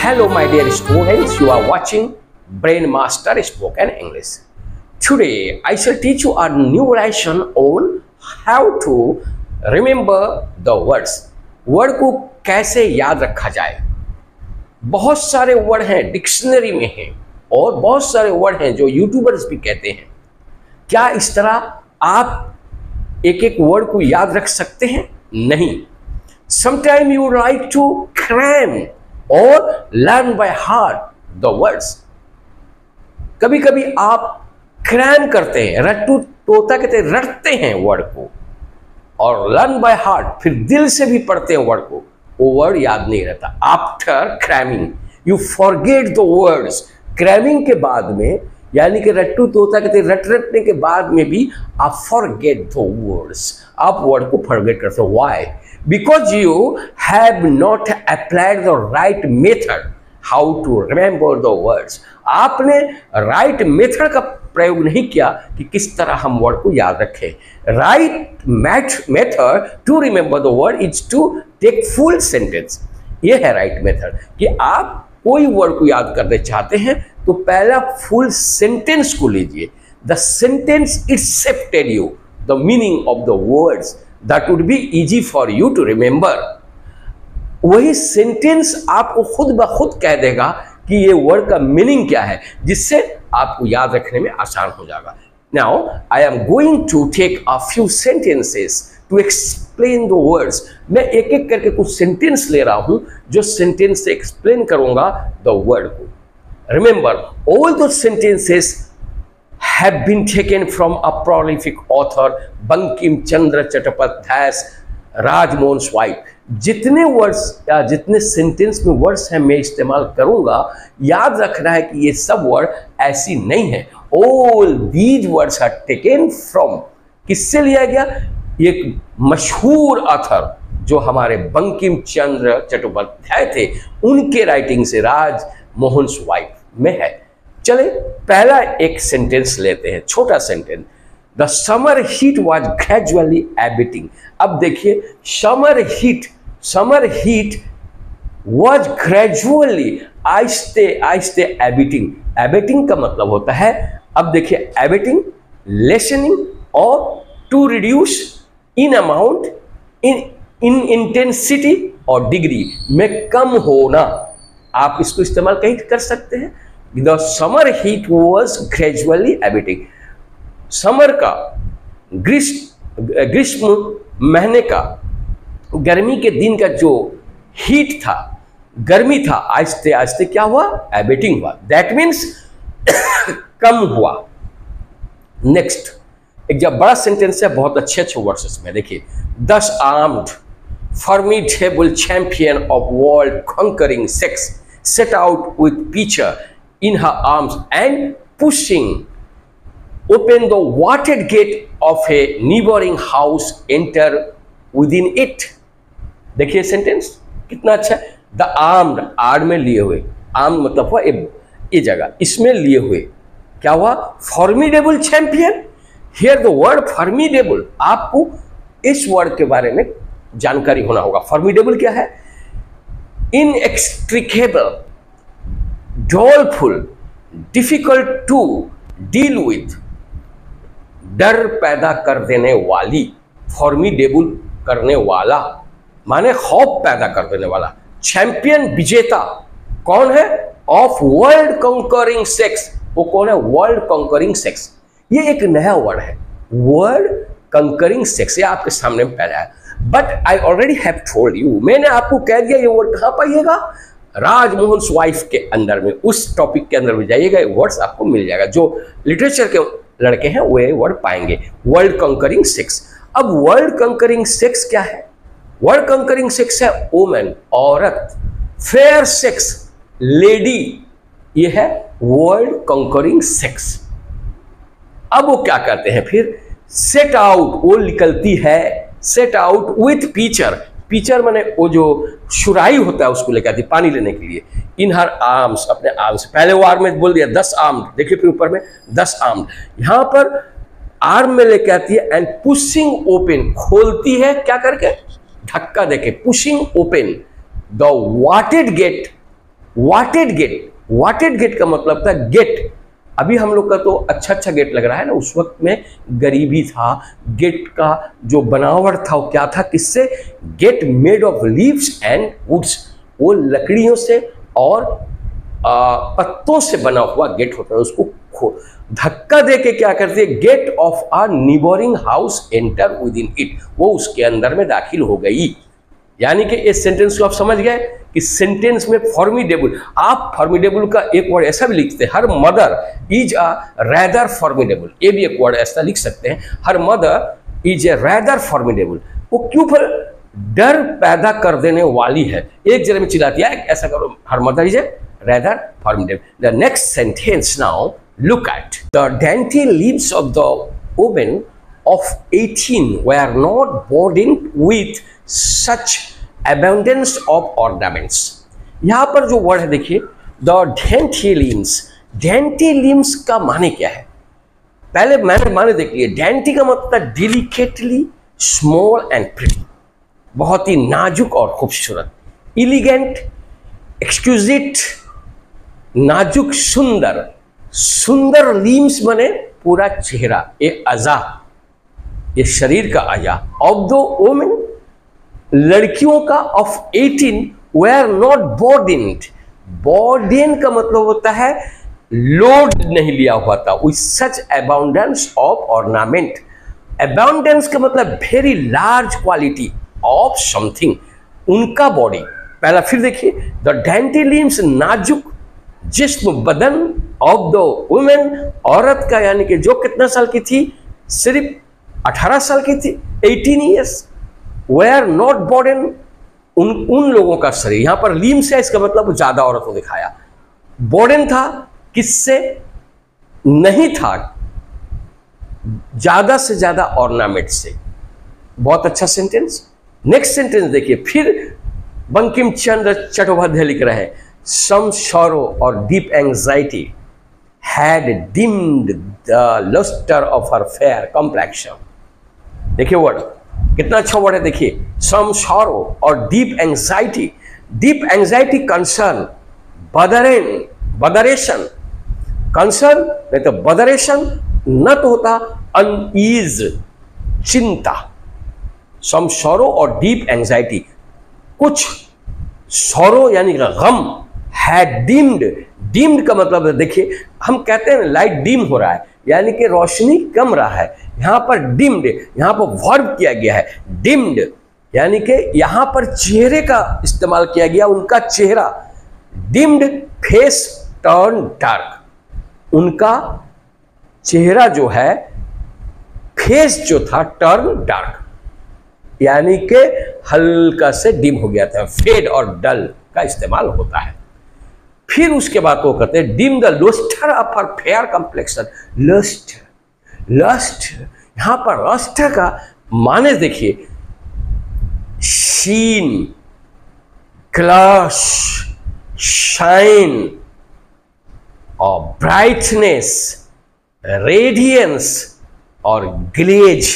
Hello, my dear students. You are watching Brain Master Spoken English. Today, I shall teach you a new lesson on how to remember the words. Word को कैसे याद रखा जाए। बहुत सारे word हैं, dictionary में हैं, और बहुत सारे वर्ड हैं जो यूट्यूबर्स भी कहते हैं। क्या इस तरह आप एक एक वर्ड को याद रख सकते हैं? नहीं। Sometimes you like to cram or learn by heart the words. कभी कभी आप क्रैम करते हैं, रट्टू तोता कहते हैं, रटते हैं वर्ड को, और लर्न बाय हार्ट, फिर दिल से भी पढ़ते हैं वर्ड को, वो वर्ड याद नहीं रहता। After cramming you forget the words. Cramming के बाद में, यानी कि रट्टू तोता कहते हैं, रटने के बाद में भी आप फॉरगेट द वर्ड्स, आप वर्ड को फॉरगेट करते हो। Why? Because you have not applied the right method how to remember the words. आपने राइट मेथड का प्रयोग नहीं किया कि किस तरह हम वर्ड को याद रखें। Right method to remember the word is to take full sentence. ये है राइट मेथड कि आप कोई वर्ड को याद करना चाहते हैं तो पहला फुल सेंटेंस को लीजिए। The sentence itself tell you the meaning of the words that would be easy for you to remember. वही सेंटेंस आपको खुद ब खुद कह देगा कि ये वर्ड का मीनिंग क्या है, जिससे आपको याद रखने में आसान हो जाएगा। Now I am going to take a few sentences to explain the words. मैं एक एक करके कुछ सेंटेंस ले रहा हूं जो सेंटेंस से एक्सप्लेन करूंगा द वर्ड को। Remember, all the sentences have been taken from a prolific author Bankim Chandra Chattopadhyay, Rajmohan स्वाइप। जितने वर्ड्स या जितने सेंटेंस में वर्ड्स हैं मैं इस्तेमाल करूंगा, याद रखना है कि ये सब वर्ड ऐसी नहीं है। All these words are taken from, किससे लिया गया? एक मशहूर ऑथर जो हमारे बंकिम चंद्र चट्टोपाध्याय थे, उनके राइटिंग से, राजमोहन स्वाइप में है। चले पहला एक सेंटेंस लेते हैं, छोटा sentence. The summer heat was gradually abating. अब देखिए, समर हीट वॉज ग्रेजुअली, आहिस्ते आहिस्ते एबिटिंग। एबिटिंग का मतलब होता है, अब देखिए, एबिटिंग, लेसनिंग और to reduce in amount, in intensity और डिग्री में कम होना। आप इसको इस्तेमाल कहीं कर सकते हैं। The summer heat was gradually abating. Summer का, ग्रीष्म महीने का, गर्मी के दिन का जो हीट था, गर्मी था, आहिस्ते आहिस्ते क्या हुआ? एबिटिंग हुआ। दैट मीन्स कम हुआ। नेक्स्ट एक जब बड़ा सेंटेंस है, बहुत अच्छे अच्छे वर्ड्स इसमें देखिए। 10 armed formidable champion of world conquering sex set out with pitcher in her arms and pushing open the watered gate of a neighboring house enter within it। देखिए सेंटेंस कितना अच्छा है। द आर्म्ड, आर्म में लिए हुए, arm मतलब हुआ ये जगह, इसमें लिए हुए क्या हुआ? Formidable champion. Here the word formidable, आपको इस वर्ड के बारे में जानकारी होना होगा। फॉर्मिडेबल क्या है? इनएक्सट्रिकेबल, डॉलफुल, डिफिकल्ट टू डील विथ, डर पैदा कर देने वाली। फॉर्मिडेबल करने वाला माने खौफ पैदा कर देने वाला। चैंपियन, विजेता, कौन है? Of world concurring sex. वो कौन है? World concurring sex. ये एक नया वर्ड है, वर्ल्ड कंकरिंग सेक्स। ये आपके सामने पहला है। But I already have told you, मैंने आपको कह दिया ये वर्ड कहां पाइएगा? राजमोहन स्वाइप के अंदर में, उस टॉपिक के अंदर में जाइएगा, ये वर्ड्स आपको मिल जाएगा। जो लिटरेचर के लड़के हैं वो ये वर्ड पाएंगे, वर्ल्ड कंकरिंग सेक्स। अब वर्ल्ड कंकरिंग सेक्स क्या है? वर्ल्ड कंकरिंग सेक्स है वुमेन, औरत। फेयर सेक्स, लेडी, ये है वर्ल्ड कंकरिंग सेक्स। अब वो क्या करते हैं फिर? सेट आउट, वो निकलती है, set out with pitcher. Pitcher माने वो जो सुराही होता है उसको लेकर आती है पानी लेने के लिए। इन हर आर्म्स, अपने आर्म्स। पहले वो आर्म में बोल दिया 10 आर्म, देखिए फिर ऊपर में 10 आर्म, यहां पर आर्म में लेके आती है। एंड पुशिंग ओपन, खोलती है क्या करके? धक्का देके। Pushing open the वाटेड gate वाटेड gate, वाटेड gate का मतलब था गेट। अभी हम लोग का तो अच्छा अच्छा गेट लग रहा है ना, उस वक्त में गरीबी था। गेट का जो बनावट था वो क्या था, किससे? Gate made of leaves and woods, वो लकड़ियों से और पत्तों से बना हुआ गेट होता है। उसको धक्का दे के क्या करती है, gate of a neighbouring house enter within it, वो उसके अंदर में दाखिल हो गई। यानी कि इस सेंटेंस को आप समझ गए कि सेंटेंस में फॉर्मिडेबल, आप फॉर्मिडेबल का एक वर्ड ऐसा भी लिखते हैं, her mother is a rather formidable, ये भी एक वर्ड ऐसा लिख सकते हैं, her mother is a rather formidable. वो क्यों? पर डर पैदा कर देने वाली है। एक जगह में चिल्लाती है ऐसा करो, her mother is a rather formidable. The next sentence now look at the dainty leaves of the woman of 18 were not burdened with such abundance of ornaments। यहां पर जो वर्ड है देखिए, the dainty limbs, dainty limbs का माने क्या है? पहले मैंने माने देखिए, dainty का मतलब delicately small and pretty, बहुत ही नाजुक और खूबसूरत। elegant, exquisite, नाजुक, सुंदर। सुंदर limbs माने पूरा चेहरा, एक अज़ा, ये शरीर का आया। ऑफ द वुमेन, लड़कियों का, ऑफ 18 वेयर नॉट बॉर्डन्ड। बॉर्डन का मतलब होता है लोड नहीं लिया हुआ था, with such abundance of ornament. Abundance का मतलब very large quality of something, उनका बॉडी। पहला फिर देखिए, द डेंटी लिम्स, नाजुक जिस्म, बदन, ऑफ द वुमेन, औरत का, यानी कि जो कितना साल की थी? सिर्फ 18 साल की थी, 18 ईयर्स। वेयर नॉट बॉर्डन, उन लोगों का शरीर। यहां पर लीम्स है, इसका मतलब ज्यादा औरत को दिखाया। बॉर्डन था किससे? नहीं था, ज्यादा से ज्यादा ऑर्नामेंट से। बहुत अच्छा सेंटेंस। नेक्स्ट सेंटेंस देखिए, फिर बंकिम चंद्र चट्टोपाध्याय लिख रहे हैं, सम सॉरो और deep anxiety had dimmed the luster of her fair complexion। देखिए वर्ड कितना अच्छा वर्ड है, देखिए, some sorrow और deep anxiety। deep anxiety concern, botheration, concern नहीं तो बदरेशन, न तो होता अनईज, चिंता। some sorrow और deep anxiety, कुछ sorrow यानी गम, had dimmed। डिम्ड का मतलब देखिए, हम कहते हैं लाइट डिम हो रहा है, यानी कि रोशनी कम रहा है। यहां पर डिम्ड, यहां पर वर्ब किया गया है डिम्ड, यानी कि यहां पर चेहरे का इस्तेमाल किया गया, उनका चेहरा। डिम्ड फेस टर्न डार्क, उनका चेहरा जो है, फेस जो था टर्न डार्क, यानी कि हल्का से डिम हो गया था। फेड और डल का इस्तेमाल होता है। फिर उसके बाद वो कहते हैं dim the lustre of her fair complexion. Lust, lust, यहां पर लस्ट का माने देखिए, शीन, ग्लश, शाइन और ब्राइटनेस, रेडियंस और ग्लेज,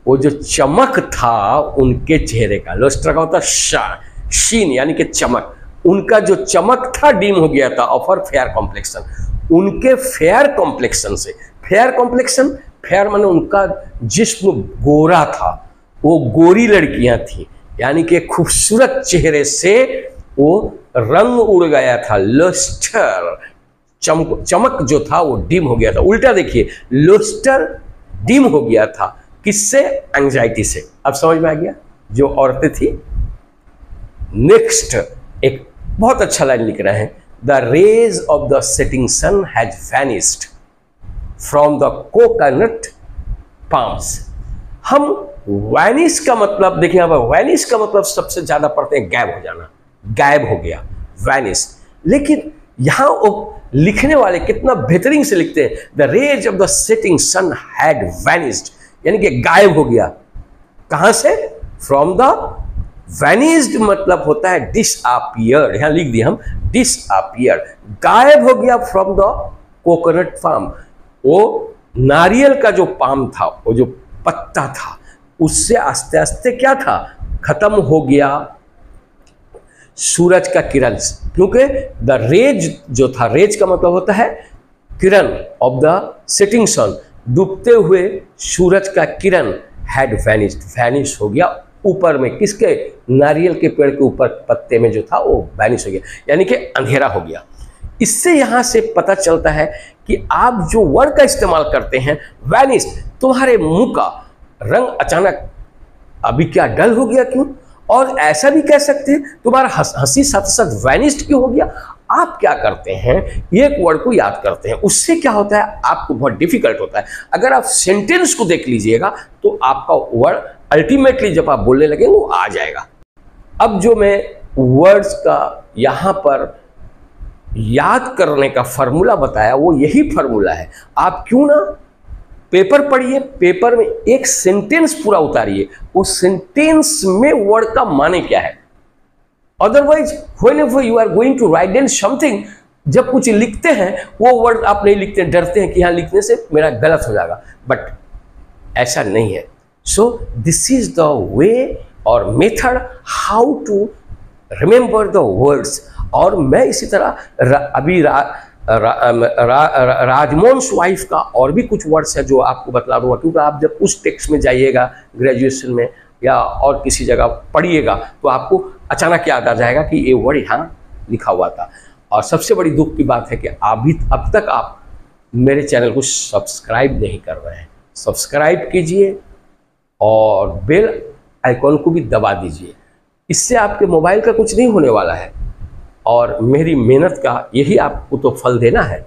वो जो चमक था उनके चेहरे का। लस्टर का होता शीन यानी कि चमक, उनका जो चमक था डिम हो गया था। ऑफर फेयर कॉम्प्लेक्शन, उनके फेयर कॉम्प्लेक्शन से। फेयर कॉम्प्लेक्शन, फेयर माने उनका जिस्म गोरा था, वो गोरी लड़कियां थी, यानी कि खूबसूरत चेहरे से वो रंग उड़ गया था। लस्टर, चमक जो था वो डिम हो गया था। उल्टा देखिए, लस्टर डिम हो गया था, किससे? एंजाइटी से। अब समझ में आ गया जो औरतें थी। नेक्स्ट एक बहुत अच्छा लाइन लिख रहे हैं, the rays of the setting sun has vanished from the coconut palms. हम वैनिश का मतलब देखिए, यहाँ पर वैनिश का मतलब सबसे ज्यादा पढ़ते हैं गायब हो जाना, गायब हो गया, वैनिश। लेकिन यहां वो लिखने वाले कितना बेहतरीन से लिखते हैं, the rays of the setting sun had vanished, यानी कि गायब हो गया। कहां से? फ्रॉम द, वैनिस्ड मतलब होता है डिसअपियर, यहां लिख दिया हम डिसअपियर, गायब हो गया फ्रॉम द कोकोनट पाम। वो नारियल का जो पाम था, वो जो पत्ता था, उससे आस्ते आस्ते क्या था? खत्म हो गया। सूरज का किरण, क्योंकि द रेज जो था, रेज का मतलब होता है किरण ऑफ द सेटिंग सन, डूबते हुए सूरज का किरण हैड वैनिश्ड, वैनिश हो गया ऊपर में, किसके, नारियल के पेड़ के ऊपर पत्ते में जो था वो वैनिश हो गया, यानी कि अंधेरा हो गया। इससे यहाँ से पता चलता है कि आप जो वर्ड का इस्तेमाल करते हैं वैनिश, तुम्हारे मुंह का रंग अचानक अभी क्या डल हो गया क्यों, और ऐसा भी कह सकते हैं तुम्हारा हंसी साथ साथ वैनिश्ड क्यों हो गया। आप क्या करते हैं, एक वर्ड को याद करते हैं, उससे क्या होता है आपको बहुत डिफिकल्ट होता है। अगर आप सेंटेंस को देख लीजिएगा तो आपका वर्ड अल्टीमेटली जब आप बोलने लगेंगे वो आ जाएगा। अब जो मैं वर्ड्स का यहाँ पर याद करने का फॉर्मूला बताया वो यही फॉर्मूला है। आप क्यों ना पेपर पढ़िए, पेपर में एक सेंटेंस पूरा उतारिए, वो सेंटेंस में वर्ड का माने क्या है। Otherwise whenever you are going to write down something, जब कुछ लिखते हैं वो वर्ड आप नहीं लिखते, डरते हैं कि यहाँ लिखने से मेरा गलत हो जाएगा, बट ऐसा नहीं है। So this is the way और method how to remember the words. और मैं इसी तरह अभी राजमोहन्स वाइफ का और भी कुछ वर्ड्स है जो आपको बतला दूंगा, क्योंकि आप जब उस टेक्स्ट में जाइएगा ग्रेजुएशन में या और किसी जगह पढ़िएगा तो आपको अचानक याद आ जाएगा कि ये वर्ड यहाँ लिखा हुआ था। और सबसे बड़ी दुख की बात है कि अब तक आप मेरे चैनल को सब्सक्राइब नहीं कर रहे हैं। सब्सक्राइब कीजिए और बेल आइकॉन को भी दबा दीजिए, इससे आपके मोबाइल का कुछ नहीं होने वाला है और मेरी मेहनत का यही आपको तो फल देना है।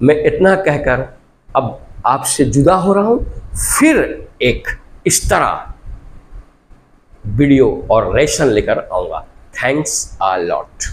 मैं इतना कहकर अब आपसे जुदा हो रहा हूँ, फिर एक इस तरह वीडियो और लेसन लेकर आऊँगा। Thanks a lot.